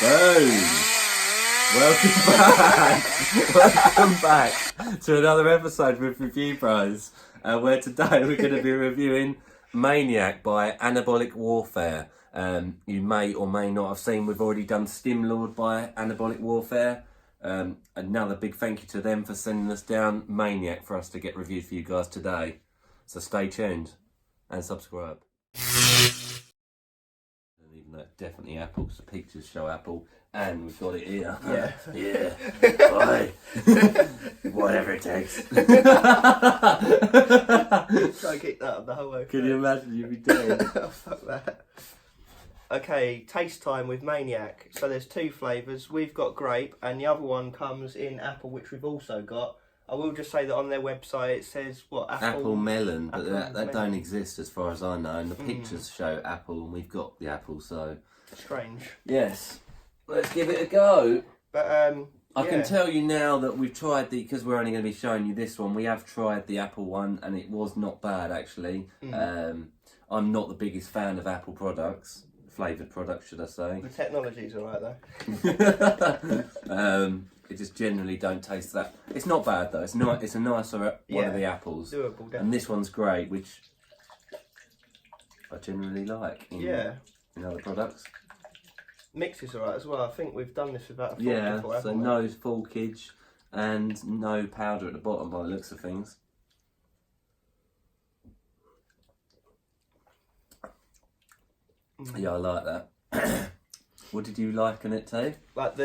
Boom! Welcome back! Welcome back to another episode with Review Bros, where today we're going to be reviewing Maniac by Anabolic Warfare. You may or may not have seen we've already done Stim Lord by Anabolic Warfare. Another big thank you to them for sending us down Maniac for us to get reviewed for you guys today. So stay tuned and subscribe. Even though it's definitely Apple, because the pictures show Apple, and we've got it here. Yeah. Bye. Whatever it takes. Try and keep that up the whole way. Can you imagine you'd be dead? Oh, fuck that. Okay, taste time with Maniac. So there's two flavours. We've got grape, and the other one comes in apple, which we've also got. I will just say that on their website it says what Apple melon, but Apple that melon. don't exist as far as I know. And the pictures show apple, and we've got the apple. So strange. yes, let's give it a go. But I can tell you now that we've tried because we're only going to be showing you this one. We have tried the apple one, and it was not bad actually. I'm not the biggest fan of apple products, flavoured products, should I say? The technology's alright though. It just generally don't taste that. It's not bad though. It's not. It's a nicer one of the apples. Doable, definitely. And this one's great, which I generally like in other products. Mix is alright as well. I think we've done this with about a fork Yeah, before, so haven't we? no forkage and no powder at the bottom by the looks of things. Yeah, I like that. What did you liken it to? Like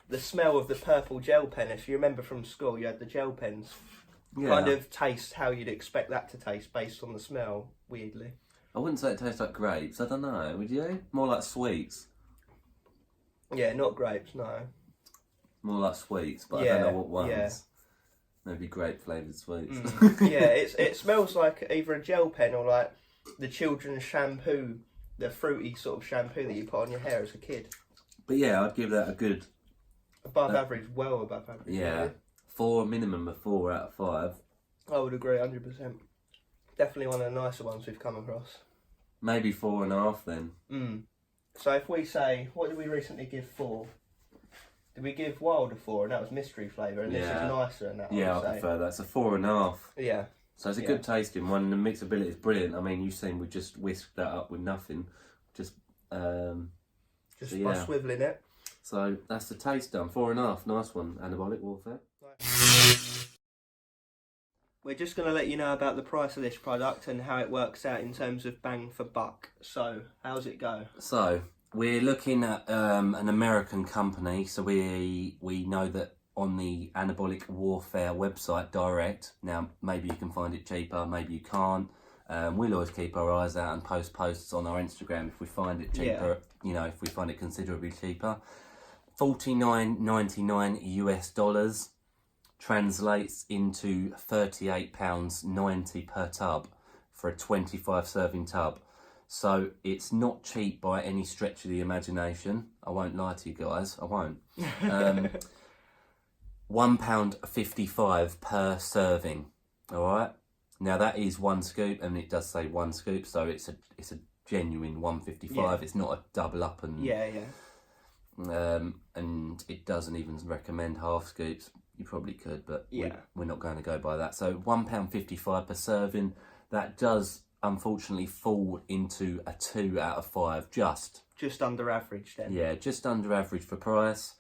the smell of the purple gel pen. If you remember from school, you had the gel pens. Yeah. Kind of taste how you'd expect that to taste based on the smell, weirdly. I wouldn't say it tastes like grapes. I don't know. Would you? More like sweets. Yeah, not grapes, no. More like sweets, but I don't know what ones. Yeah. Maybe grape flavoured sweets. Yeah, it smells like either a gel pen or like the children's shampoo, the fruity sort of shampoo that you put on your hair as a kid. But yeah, I'd give that a good Above average, well above average. yeah, Really. 4, minimum of 4 out of 5. I would agree, 100%. Definitely one of the nicer ones we've come across. Maybe 4.5 then. So if we say, what did we recently give 4? Did we give Wild a 4 and that was mystery flavour and this is nicer than that? Yeah, I would say. prefer that. It's a 4.5. Yeah. So it's a good tasting one, and the mixability is brilliant. I mean, you've seen we just whisked that up with nothing. Just by so, yeah. swivelling it. So that's the taste done. 4.5, nice one. Anabolic Warfare. We're just going to let you know about the price of this product and how it works out in terms of bang for buck. So, how's it go? So we're looking at an American company. So we know that on the Anabolic Warfare website direct. Now maybe you can find it cheaper, maybe you can't. We'll always keep our eyes out and post posts on our Instagram if we find it cheaper. You know, if we find it considerably cheaper. $49.99 US translates into £38.90 per tub for a 25 serving tub. So it's not cheap by any stretch of the imagination. I won't lie to you guys, I won't. £1.55 per serving. Alright? Now that is 1 scoop, and it does say 1 scoop, so it's a genuine 155. Yeah. It's not a double up and and it doesn't even recommend half scoops. You probably could, but we're not going to go by that. So £1.55 per serving. That does unfortunately fall into a 2 out of 5. Just under average then. Yeah, just under average for price.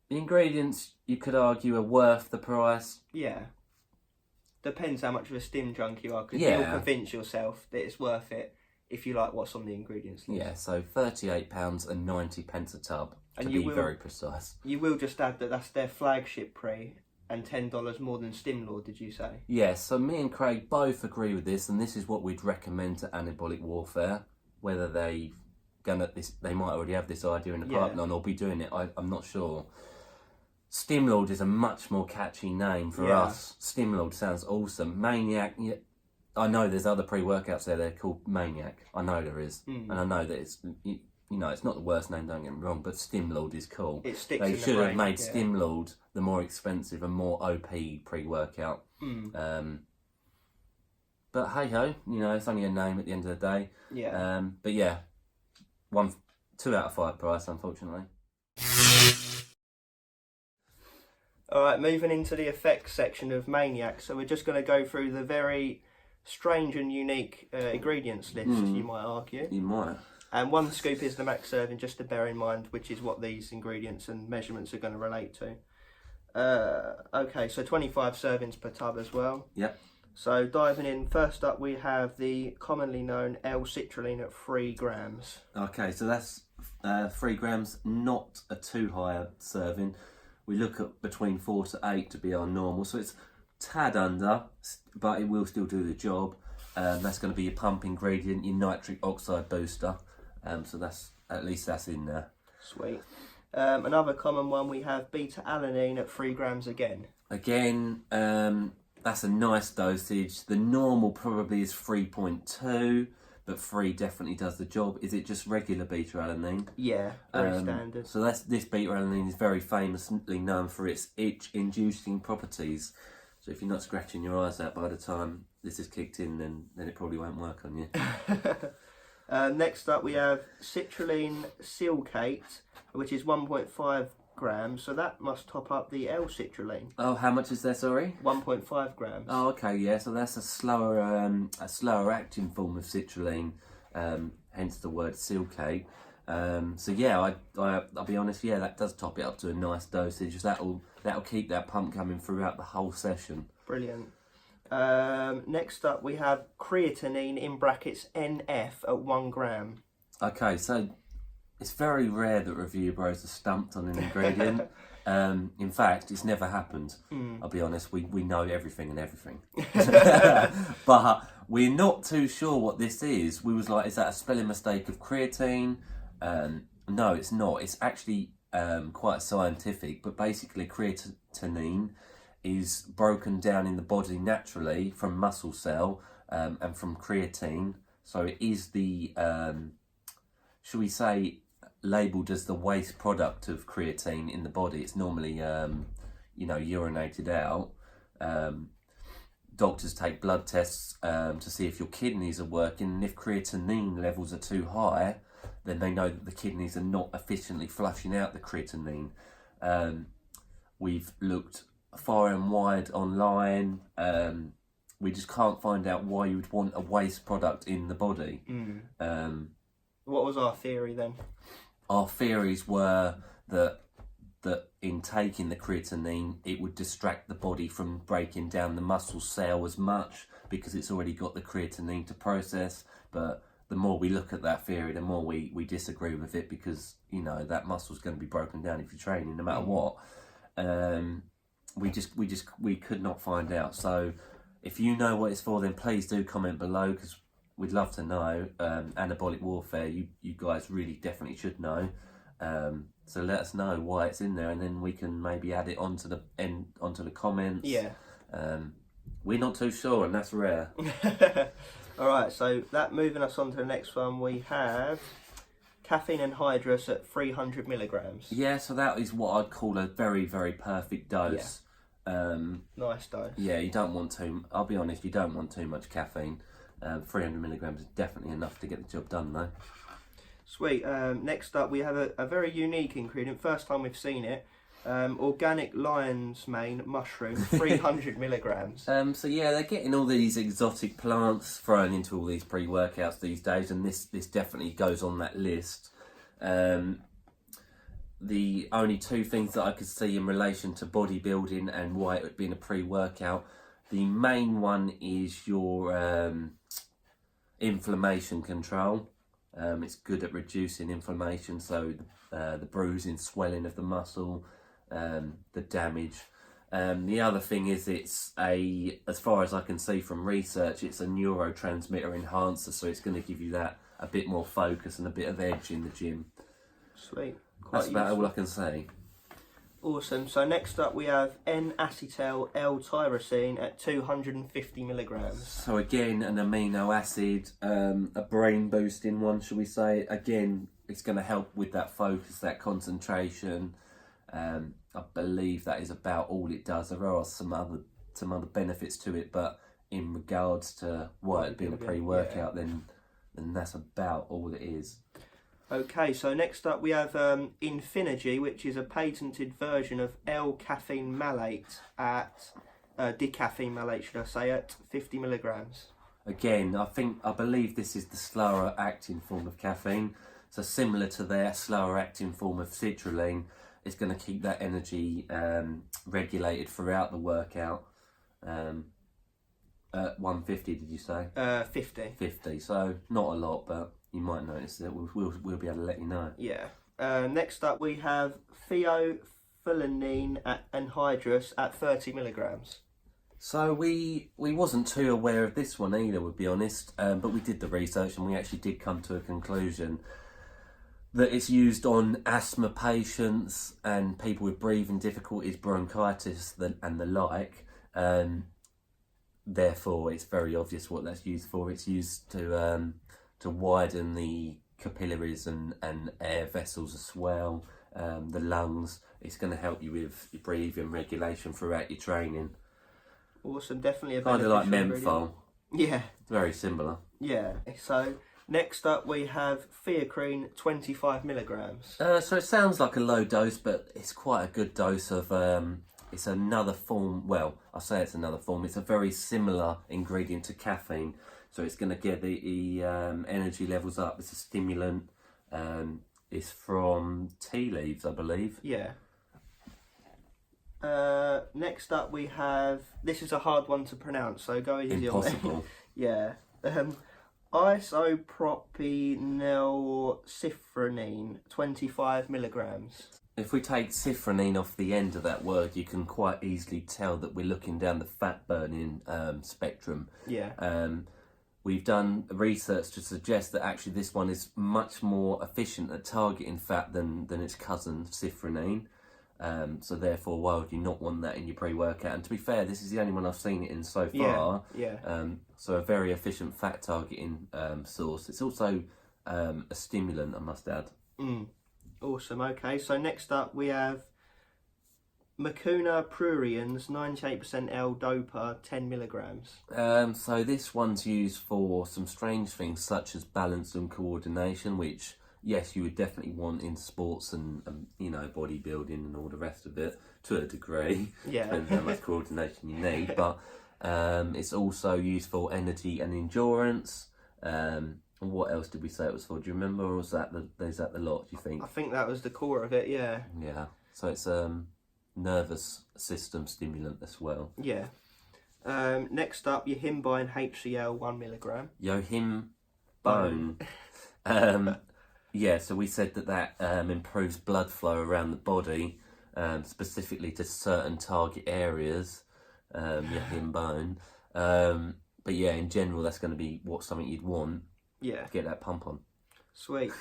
The ingredients, you could argue, are worth the price. Yeah. Depends how much of a stim junk you are, because you'll convince yourself that it's worth it if you like what's on the ingredients list. Yeah, so £38.90 a tub, to be very precise. You will just add that that's their flagship pre and $10 more than Stim Lord, did you say? Yeah, so me and Craig both agree with this, and this is what we'd recommend to Anabolic Warfare. Whether they might already have this idea in the pipeline or be doing it, I'm not sure. Stim Lord is a much more catchy name for us. Stim Lord sounds awesome. Maniac, I know there's other pre-workouts there called Maniac. I know there is. And I know that it's, you know, it's not the worst name, don't get me wrong, but Stim Lord is cool. It sticks They in the should have brain, made Stim Lord the more expensive and more OP pre-workout. But hey ho, you know, it's only a name at the end of the day. Yeah. But yeah, 2 out of 5 price, unfortunately. Alright, moving into the effects section of Maniac. So we're just going to go through the very strange and unique ingredients list, you might argue. You might. And 1 scoop is the max serving, just to bear in mind, which is what these ingredients and measurements are going to relate to. Okay, so 25 servings per tub as well. Yep. So diving in, first up we have the commonly known L-citrulline at 3 grams. Okay, so that's 3 grams, not a too high a serving. We look at between 4 to 8 to be our normal, so it's tad under, but it will still do the job. That's going to be your pump ingredient, your nitric oxide booster. So that's, at least that's in there. Sweet. Another common one, we have beta-alanine at 3 grams again. Again, that's a nice dosage. The normal probably is 3.2, but 3 definitely does the job. Is it just regular beta-alanine? Yeah, very standard. So this beta-alanine is very famously known for its itch-inducing properties. So if you're not scratching your eyes out by the time this is kicked in, then it probably won't work on you. Next up we have citrulline silicate, which is 1.5 grams. So that must top up the L-citrulline. Oh, how much is there, sorry? 1.5 grams. Oh, okay, yeah. So that's a slower acting form of citrulline, hence the word silicate. So yeah, I'll be honest. Yeah, that does top it up to a nice dosage. That'll keep that pump coming throughout the whole session. Brilliant. Next up we have creatinine in brackets NF at 1 gram. Okay, so it's very rare that review bros are stumped on an ingredient. In fact, it's never happened. I'll be honest, we know everything and everything. But we're not too sure what this is. We was like, is that a spelling mistake of creatine? No, it's not. It's actually quite scientific, but basically creatinine is broken down in the body naturally from muscle cell and from creatine. So it is the, should we say, labelled as the waste product of creatine in the body. It's normally, urinated out. Doctors take blood tests to see if your kidneys are working, and if creatinine levels are too high, then they know that the kidneys are not efficiently flushing out the creatinine. We've looked far and wide online. We just can't find out why you would want a waste product in the body. What was our theory then? Our theories were that in taking the creatinine, it would distract the body from breaking down the muscle cell as much because it's already got the creatinine to process. But the more we look at that theory, the more we disagree with it, because that muscle's going to be broken down if you're training, no matter what. We could not find out. So if you know what it's for, then please do comment below, because we'd love to know. Anabolic warfare, you guys really definitely should know. So let us know why it's in there, and then we can maybe add it onto the comments. Yeah. We're not too sure, and that's rare. Alright, so that moving us on to the next one, we have caffeine anhydrous at 300 milligrams. Yeah, so that is what I'd call a very, very perfect dose. Yeah. Nice dose. Yeah, you don't want too, I'll be honest, you don't want too much caffeine. 300 milligrams is definitely enough to get the job done though. Sweet. Next up we have a very unique ingredient, first time we've seen it. Organic lion's mane mushroom, 300 milligrams. So yeah, they're getting all these exotic plants thrown into all these pre-workouts these days, and this definitely goes on that list. The only 2 things that I could see in relation to bodybuilding and why it would be in a pre-workout, the main one is your inflammation control. It's good at reducing inflammation, so the bruising, swelling of the muscle, the damage. The other thing is as far as I can see from research, it's a neurotransmitter enhancer, so it's going to give you that a bit more focus and a bit of edge in the gym. Sweet. That's about all I can say. Awesome. So next up we have N-acetyl L-tyrosine at 250 milligrams. So again, an amino acid, a brain boosting one, shall we say. Again, it's going to help with that focus, that concentration. I believe that is about all it does. There are some other benefits to it, but in regards to why it being a pre-workout, then that's about all it is. Okay, so next up we have Infinergy, which is a patented version of L-caffeine malate at decaffeine malate, should I say, at 50 milligrams. Again, I believe this is the slower acting form of caffeine. So similar to their slower acting form of citrulline, it's going to keep that energy regulated throughout the workout. At 150, did you say? 50. 50. So not a lot, but you might notice it. We'll be able to let you know. Yeah. Next up we have theophylline anhydrous at 30 milligrams. So we wasn't too aware of this one either, we'll be honest, but we did the research and we actually did come to a conclusion that it's used on asthma patients and people with breathing difficulties, bronchitis and the like. Therefore, it's very obvious what that's used for. It's used to widen the capillaries and air vessels as well, the lungs. It's going to help you with your breathing regulation throughout your training. Awesome, definitely a kind of like ingredient. menthol. Yeah. Very similar. Yeah. So next up we have Theocrine 25 milligrams. So it sounds like a low dose, but it's quite a good dose of. It's another form. Well, I say it's another form. It's a very similar ingredient to caffeine, so it's going to get the energy levels up. It's a stimulant. It's from tea leaves, I believe. Yeah. Next up we have, this is a hard one to pronounce, so go easy Impossible. on me. Yeah. Isopropyl-sifronine 25 milligrams. If we take sifronine off the end of that word, you can quite easily tell that we're looking down the fat burning spectrum. Yeah. We've done research to suggest that actually this one is much more efficient at targeting fat than its cousin sifronine. So therefore, why would you not want that in your pre-workout? And to be fair, this is the only one I've seen it in so far. Yeah. So a very efficient fat targeting source. It's also a stimulant, I must add. Awesome. Okay, so next up we have Mucuna pruriens 98% L-dopa 10 milligrams. So this one's used for some strange things such as balance and coordination, which yes, you would definitely want in sports and bodybuilding and all the rest of it to a degree. Yeah. Depends how much coordination you need. But it's also used for energy and endurance. What else did we say it was for? Do you remember, or was that the lot? Do you think? I think that was the core of it. Yeah. Yeah. So it's nervous system stimulant as well. Yeah. Next up, yohimbine HCl 1 milligram. Yohimbine. Yeah, so we said that improves blood flow around the body, specifically to certain target areas, yohimbine. But yeah, in general, that's going to be something you'd want. Yeah. Get that pump on. Sweet.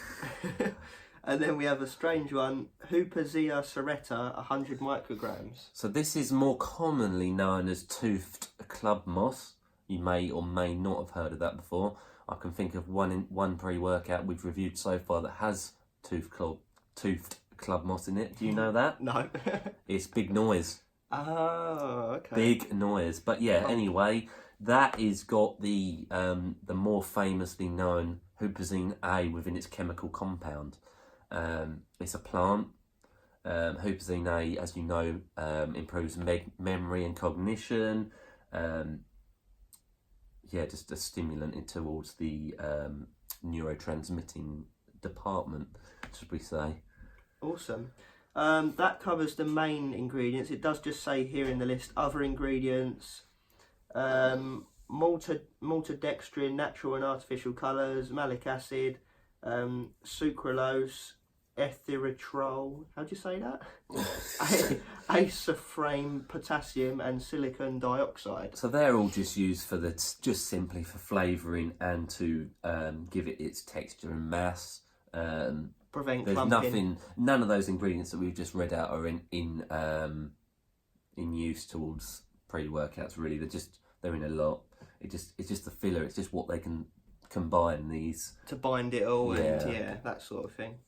And then we have a strange one, Hupazia serrata 100 micrograms. So this is more commonly known as toothed club moss. You may or may not have heard of that before. I can think of one pre-workout we've reviewed so far that has toothed club moss in it. Do you know that? No. It's Big Noise. Oh, okay. Big Noise. But yeah, anyway, that is got the more famously known hupazine A within its chemical compound. It's a plant. Hupazine A, as you know, improves memory and cognition. Just a stimulant towards the neurotransmitting department, should we say. Awesome. That covers the main ingredients. It does just say here in the list other ingredients. Maltodextrin, natural and artificial colours, malic acid, sucralose, erythritol, how do you say that? Isoframe, potassium and silicon dioxide. So they're all just used for just simply for flavouring and to give it its texture and mass. Prevent there's clumping. None of those ingredients that we've just read out are in use towards pre-workouts. Really, they're in a lot. It's just the filler. It's just what they can combine these to bind it all and that sort of thing.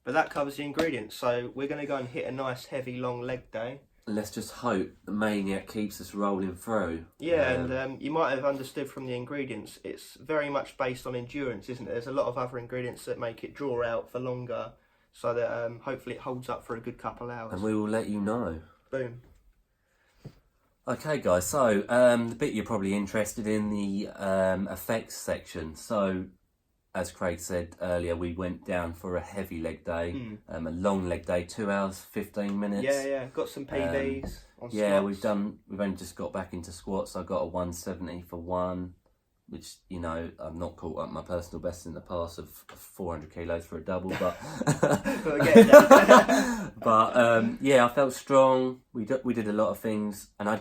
But that covers the ingredients. So we're going to go and hit a nice heavy long leg day. let's just hope the Maniac keeps us rolling through. Yeah, and you might have understood from the ingredients, it's very much based on endurance, isn't it? There's a lot of other ingredients that make it draw out for longer, so that hopefully it holds up for a good couple hours. And we will let you know. Boom. Okay, guys, so the bit you're probably interested in, the effects section. So, as Craig said earlier, we went down for a heavy leg day, a long leg day, 2 hours, 15 minutes. Yeah, got some PBs on yeah, squats. we've only just got back into squats. I got a 170 for one, which, you know, I've not caught up my personal best in the past of 400 kilos for a double, but yeah, I felt strong. We did a lot of things, and I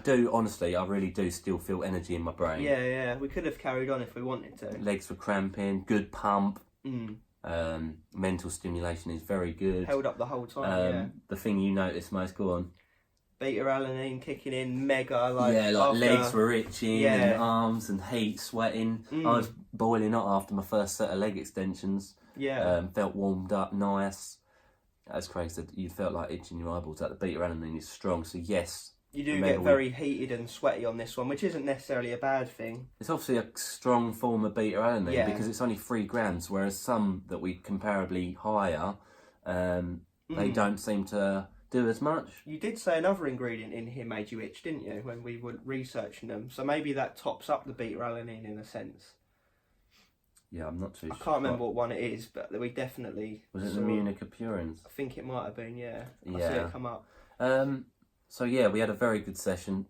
really do still feel energy in my brain. Yeah, we could have carried on if we wanted to. Legs were cramping, good pump. Mental stimulation is very good. Held up the whole time. The thing you noticed most, go on. Beta-alanine kicking in mega, legs were itching, and arms and heat, sweating. I was boiling hot after my first set of leg extensions. Felt warmed up, nice. As Craig said, you felt like itching your eyeballs. That the beta-alanine is strong, so yes. You do get very heated and sweaty on this one, which isn't necessarily a bad thing. It's obviously a strong form of beta-alanine because it's only 3 grams, whereas some that we comparably higher, they don't seem to do as much. You did say another ingredient in here made you itch, didn't you, when we were researching them? So maybe that tops up the beta-alanine in a sense. Yeah, I'm not too sure. I can't remember what one it is, but we definitely... Was it the Immunocapurins? I think it might have been, yeah. I see it come up. So yeah, we had a very good session.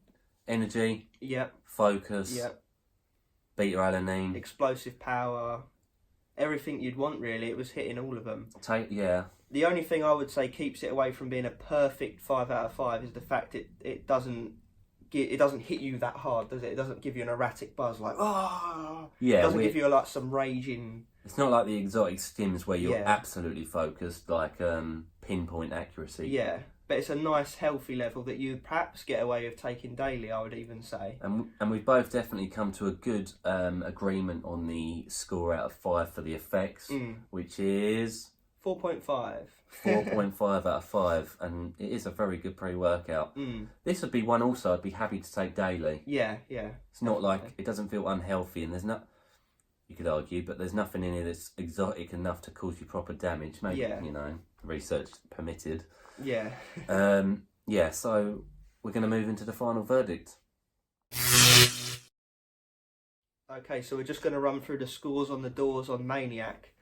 Energy. Yep. Focus. Yep. Beta-alanine. Explosive power. Everything you'd want, really. It was hitting all of them. Yeah. The only thing I would say keeps it away from being a perfect 5 out of 5 is the fact it doesn't hit you that hard, does it? It doesn't give you an erratic buzz like Yeah. It doesn't give you some raging. It's not like the exotic stims where you're absolutely focused, like pinpoint accuracy. Yeah, but it's a nice healthy level that you perhaps get away with taking daily, I would even say. And we've both definitely come to a good agreement on the score out of 5 for the effects, which is 4.5. 4.5 out of 5, and it is a very good pre-workout. This would be one also I'd be happy to take daily. Yeah. It's not like, it doesn't feel unhealthy, and there's not, you could argue, but there's nothing in it that's exotic enough to cause you proper damage. Maybe, you know, research permitted. Yeah. So we're going to move into the final verdict. Okay, so we're just going to run through the scores on the doors on Maniac.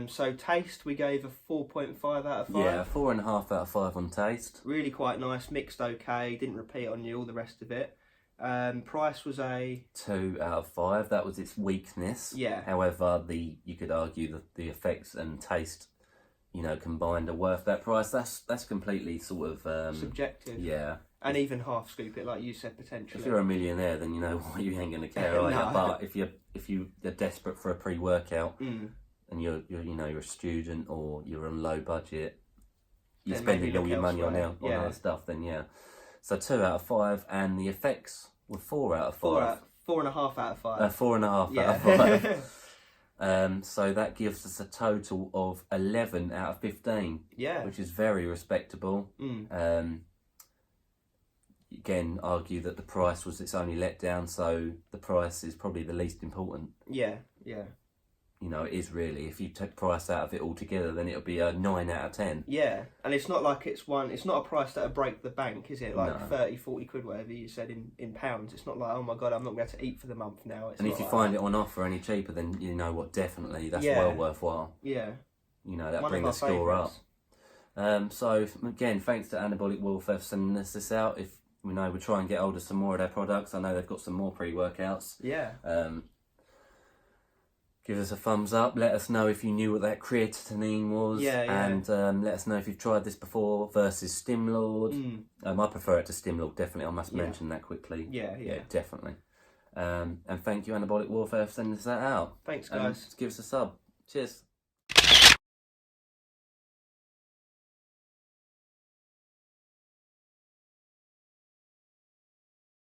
So taste, we gave a 4.5 out of 5. Yeah, 4.5 out of 5 on taste. Really quite nice, mixed okay, didn't repeat on you, all the rest of it. Price was a 2 out of 5. That was its weakness. Yeah. However, you could argue that the effects and taste, you know, combined are worth that price. That's completely sort of subjective. Yeah. And even half scoop it, like you said, potentially. If you're a millionaire, then you know what, you ain't gonna care, are you? No. But if you're desperate for a pre-workout and you're a student or you're on low budget, you're spending all your money on other stuff, then yeah. So 2 out of 5, and the effects were 4 out of 5. 4.5 out of 5. 4.5 out of 5. So that gives us a total of 11 out of 15. Yeah. Which is very respectable. Again, argue that the price was its only letdown, so the price is probably the least important. Yeah. You know, it is really. If you take price out of it altogether, then it'll be a 9 out of 10. Yeah, and it's not like it's not a price that'll break the bank, is it? Like No. 30, 40 quid, whatever you said in pounds. It's not like, oh my God, I'm not going to have to eat for the month now. It's and if you find it on offer any cheaper, then you know what, definitely, that's well worthwhile. Yeah. You know, that'll bring the score up. So, again, thanks to Anabolic Warfare for sending us this out. If we know, we'll try and get hold of some more of their products. I know they've got some more pre-workouts. Yeah. Give us a thumbs up. Let us know if you knew what that creatinine was. And let us know if you've tried this before versus Stimlord. I prefer it to Stimlord, definitely. I must mention that quickly. Yeah, definitely. And thank you, Anabolic Warfare, for sending us that out. Thanks, guys. Give us a sub. Cheers.